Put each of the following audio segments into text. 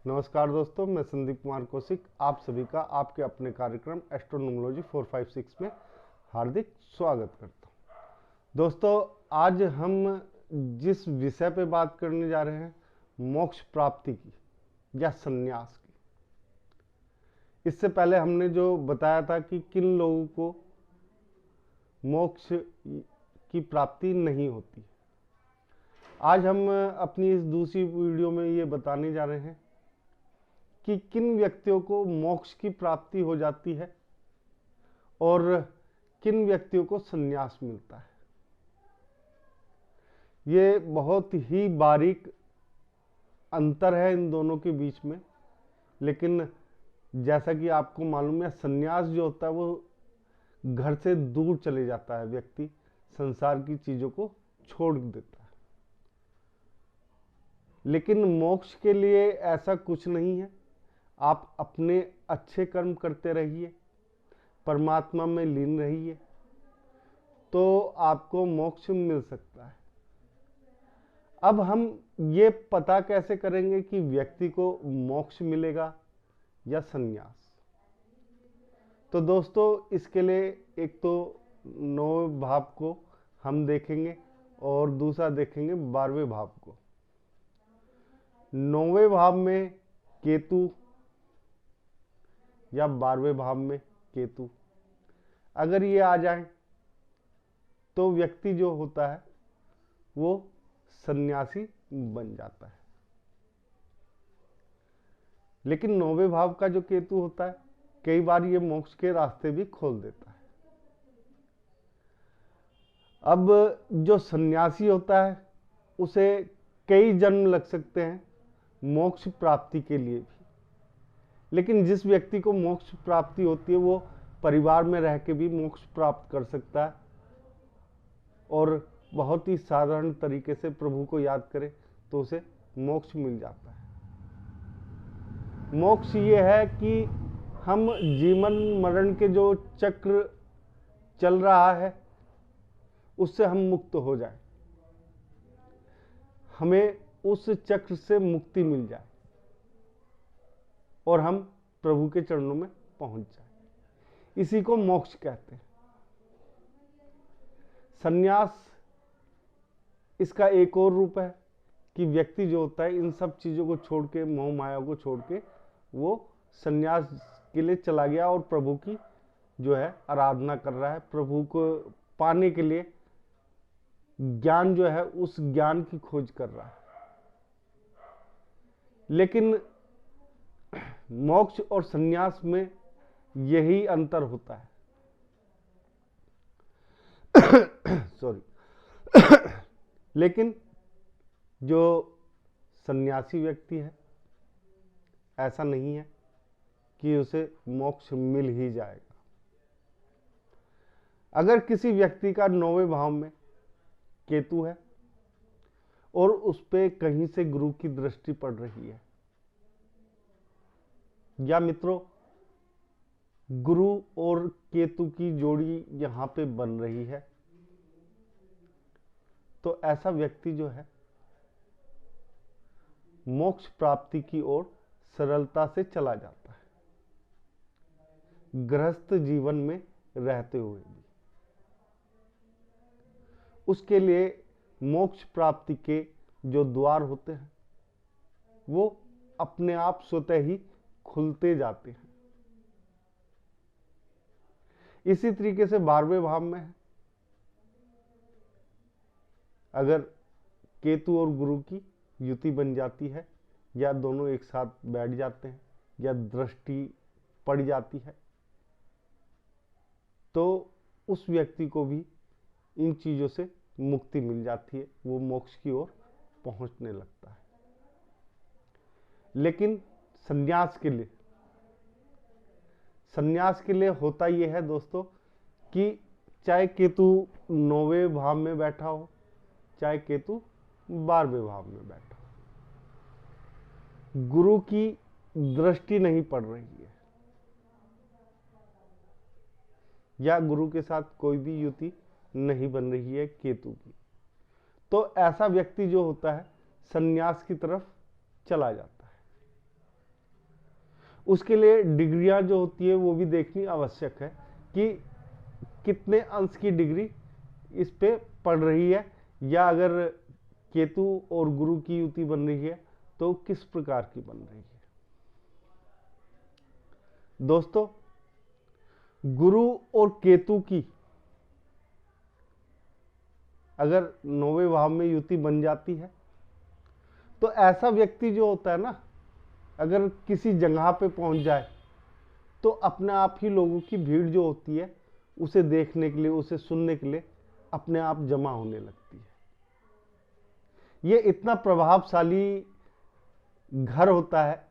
नमस्कार दोस्तों, मैं संदीप कुमार कौशिक आप सभी का आपके अपने कार्यक्रम एस्ट्रोनोमोलॉजी 456 में हार्दिक स्वागत करता हूं। दोस्तों, आज हम जिस विषय पे बात करने जा रहे हैं, मोक्ष प्राप्ति की या संन्यास की। इससे पहले हमने जो बताया था कि किन लोगों को मोक्ष की प्राप्ति नहीं होती। आज हम अपनी इस दूसरी वीडियो में ये बताने जा रहे हैं कि किन व्यक्तियों को मोक्ष की प्राप्ति हो जाती है और किन व्यक्तियों को संन्यास मिलता है। ये बहुत ही बारीक अंतर है इन दोनों के बीच में, लेकिन जैसा कि आपको मालूम है, संन्यास जो होता है वो घर से दूर चले जाता है, व्यक्ति संसार की चीजों को छोड़ देता है। लेकिन मोक्ष के लिए ऐसा कुछ नहीं है। आप अपने अच्छे कर्म करते रहिए, परमात्मा में लीन रहिए, तो आपको मोक्ष मिल सकता है। अब हम ये पता कैसे करेंगे कि व्यक्ति को मोक्ष मिलेगा या संन्यास। तो दोस्तों, इसके लिए एक तो 9वें भाव को हम देखेंगे और दूसरा देखेंगे 12वें भाव को। 9वें भाव में केतु या 12वें भाव में केतु अगर ये आ जाए तो व्यक्ति जो होता है वो सन्यासी बन जाता है। लेकिन 9वें भाव का जो केतु होता है, कई बार ये मोक्ष के रास्ते भी खोल देता है। अब जो सन्यासी होता है उसे कई जन्म लग सकते हैं मोक्ष प्राप्ति के लिए भी। लेकिन जिस व्यक्ति को मोक्ष प्राप्ति होती है वो परिवार में रह के भी मोक्ष प्राप्त कर सकता है और बहुत ही साधारण तरीके से प्रभु को याद करे तो उसे मोक्ष मिल जाता है। मोक्ष ये है कि हम जीवन मरण के जो चक्र चल रहा है उससे हम मुक्त हो जाए, हमें उस चक्र से मुक्ति मिल जाए और हम प्रभु के चरणों में पहुंच जाए। इसी को मोक्ष कहते हैं। संन्यास इसका एक और रूप है कि व्यक्ति जो होता है इन सब चीजों को छोड़ के, मोह माया को छोड़ के वो संन्यास के लिए चला गया और प्रभु की जो है आराधना कर रहा है। प्रभु को पाने के लिए ज्ञान जो है उस ज्ञान की खोज कर रहा है। लेकिन मोक्ष और संन्यास में यही अंतर होता है। सॉरी। लेकिन जो सन्यासी व्यक्ति है, ऐसा नहीं है कि उसे मोक्ष मिल ही जाएगा। अगर किसी व्यक्ति का 9वें भाव में केतु है और उस पे कहीं से गुरु की दृष्टि पड़ रही है, या मित्रों गुरु और केतु की जोड़ी यहां पे बन रही है, तो ऐसा व्यक्ति जो है मोक्ष प्राप्ति की ओर सरलता से चला जाता है, गृहस्थ जीवन में रहते हुए भी। उसके लिए मोक्ष प्राप्ति के जो द्वार होते हैं वो अपने आप स्वतः ही खुलते जाते हैं। इसी तरीके से 12वें भाव में है, अगर केतु और गुरु की युति बन जाती है या दोनों एक साथ बैठ जाते हैं या दृष्टि पड़ जाती है, तो उस व्यक्ति को भी इन चीजों से मुक्ति मिल जाती है, वो मोक्ष की ओर पहुंचने लगता है। लेकिन संन्यास के लिए होता यह है दोस्तों कि चाहे केतु 9वें भाव में बैठा हो, चाहे केतु 12वें भाव में बैठा हो, गुरु की दृष्टि नहीं पड़ रही है या गुरु के साथ कोई भी युति नहीं बन रही है केतु की, तो ऐसा व्यक्ति जो होता है संन्यास की तरफ चला जाता है। उसके लिए डिग्रियां जो होती है वो भी देखनी आवश्यक है कि कितने अंश की डिग्री इस पे पड़ रही है, या अगर केतु और गुरु की युति बन रही है तो किस प्रकार की बन रही है। दोस्तों, गुरु और केतु की अगर 9वें भाव में युति बन जाती है तो ऐसा व्यक्ति जो होता है ना, अगर किसी जगह पे पहुंच जाए तो अपने आप ही लोगों की भीड़ जो होती है उसे देखने के लिए, उसे सुनने के लिए अपने आप जमा होने लगती है। ये इतना प्रभावशाली घर होता है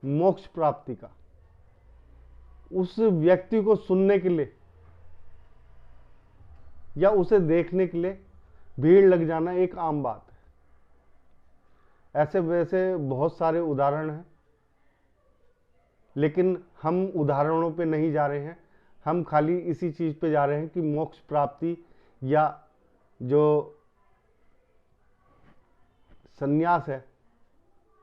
मोक्ष प्राप्ति का। उस व्यक्ति को सुनने के लिए या उसे देखने के लिए भीड़ लग जाना एक आम बात है। ऐसे वैसे बहुत सारे उदाहरण हैं, लेकिन हम उदाहरणों पे नहीं जा रहे हैं। हम खाली इसी चीज पे जा रहे हैं कि मोक्ष प्राप्ति या जो संन्यास है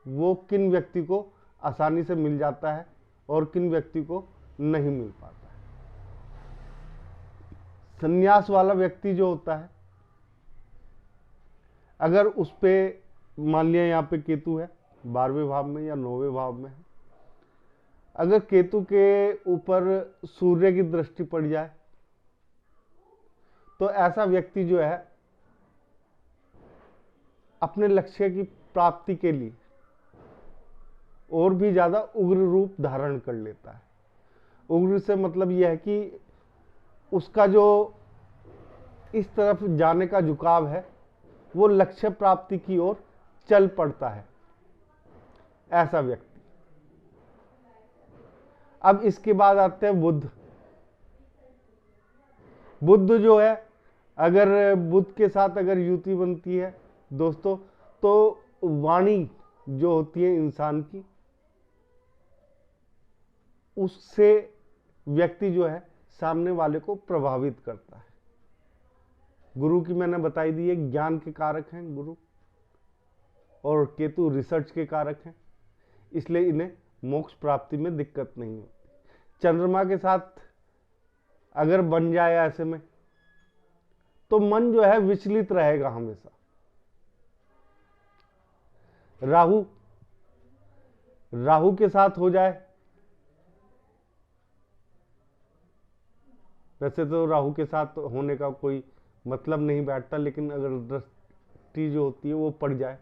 वो किन व्यक्ति को आसानी से मिल जाता है और किन व्यक्ति को नहीं मिल पाता है। संन्यास वाला व्यक्ति जो होता है, अगर उस पे मान लिया यहाँ पे केतु है 12वें भाव में या 9वें भाव में है, अगर केतु के ऊपर सूर्य की दृष्टि पड़ जाए तो ऐसा व्यक्ति जो है अपने लक्ष्य की प्राप्ति के लिए और भी ज्यादा उग्र रूप धारण कर लेता है। उग्र से मतलब यह है कि उसका जो इस तरफ जाने का झुकाव है वो लक्ष्य प्राप्ति की ओर चल पड़ता है ऐसा व्यक्ति। अब इसके बाद आते हैं बुध। बुध जो है, अगर बुध के साथ अगर युति बनती है दोस्तों, तो वाणी जो होती है इंसान की, उससे व्यक्ति जो है सामने वाले को प्रभावित करता है। गुरु की मैंने बताई दी है, ज्ञान के कारक हैं गुरु, और केतु रिसर्च के कारक हैं, इसलिए इन्हें मोक्ष प्राप्ति में दिक्कत नहीं होती। चंद्रमा के साथ अगर बन जाए ऐसे में तो मन जो है विचलित रहेगा हमेशा। राहु के साथ हो जाए, वैसे तो राहु के साथ होने का कोई मतलब नहीं बैठता, लेकिन अगर दृष्टि जो होती है वो पड़ जाए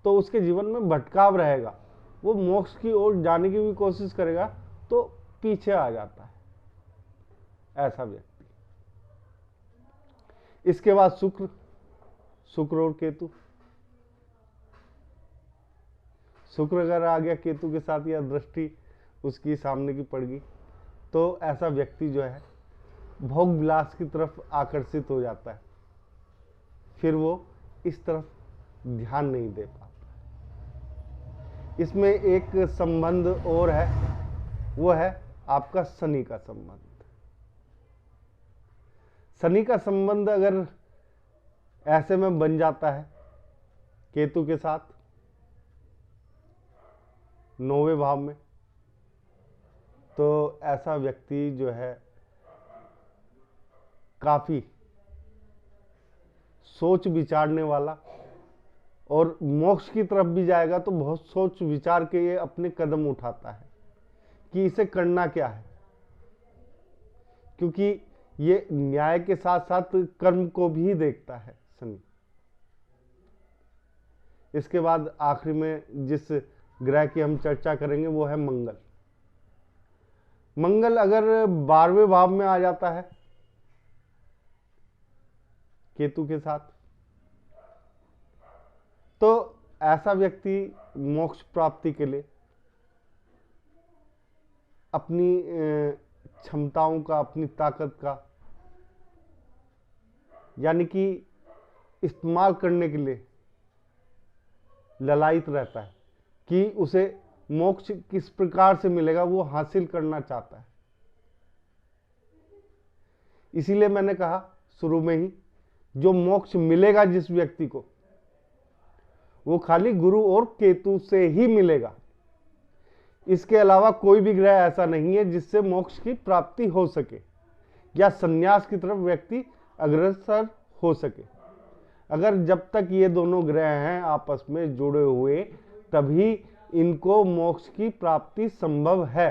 तो उसके जीवन में भटकाव रहेगा। वो मोक्ष की ओर जाने की भी कोशिश करेगा तो पीछे आ जाता है ऐसा व्यक्ति। इसके बाद शुक्र और केतु। शुक्र अगर आ गया केतु के साथ या दृष्टि उसकी सामने की पड़ गई तो ऐसा व्यक्ति जो है भोग विलास की तरफ आकर्षित हो जाता है, फिर वो इस तरफ ध्यान नहीं दे पाता। इसमें एक संबंध और है, वो है आपका शनि का संबंध। शनि का संबंध अगर ऐसे में बन जाता है केतु के साथ 9वें भाव में, तो ऐसा व्यक्ति जो है काफी सोच विचारने वाला, और मोक्ष की तरफ भी जाएगा तो बहुत सोच विचार के ये अपने कदम उठाता है कि इसे करना क्या है, क्योंकि ये न्याय के साथ साथ कर्म को भी देखता है शनि। इसके बाद आखिरी में जिस ग्रह की हम चर्चा करेंगे वो है मंगल। मंगल अगर 12वें भाव में आ जाता है केतु के साथ तो ऐसा व्यक्ति मोक्ष प्राप्ति के लिए अपनी क्षमताओं का, अपनी ताकत का यानी कि इस्तेमाल करने के लिए ललायित रहता है कि उसे मोक्ष किस प्रकार से मिलेगा, वो हासिल करना चाहता है। इसीलिए मैंने कहा शुरू में ही, जो मोक्ष मिलेगा जिस व्यक्ति को, वो खाली गुरु और केतु से ही मिलेगा। इसके अलावा कोई भी ग्रह ऐसा नहीं है जिससे मोक्ष की प्राप्ति हो सके या संन्यास की तरफ व्यक्ति अग्रसर हो सके। अगर जब तक ये दोनों ग्रह हैं आपस में जुड़े हुए, तभी इनको मोक्ष की प्राप्ति संभव है।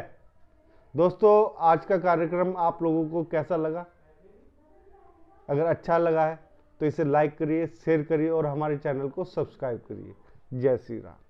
दोस्तों, आज का कार्यक्रम आप लोगों को कैसा लगा? अगर अच्छा लगा है तो इसे लाइक करिए, शेयर करिए और हमारे चैनल को सब्सक्राइब करिए। जय श्री राम।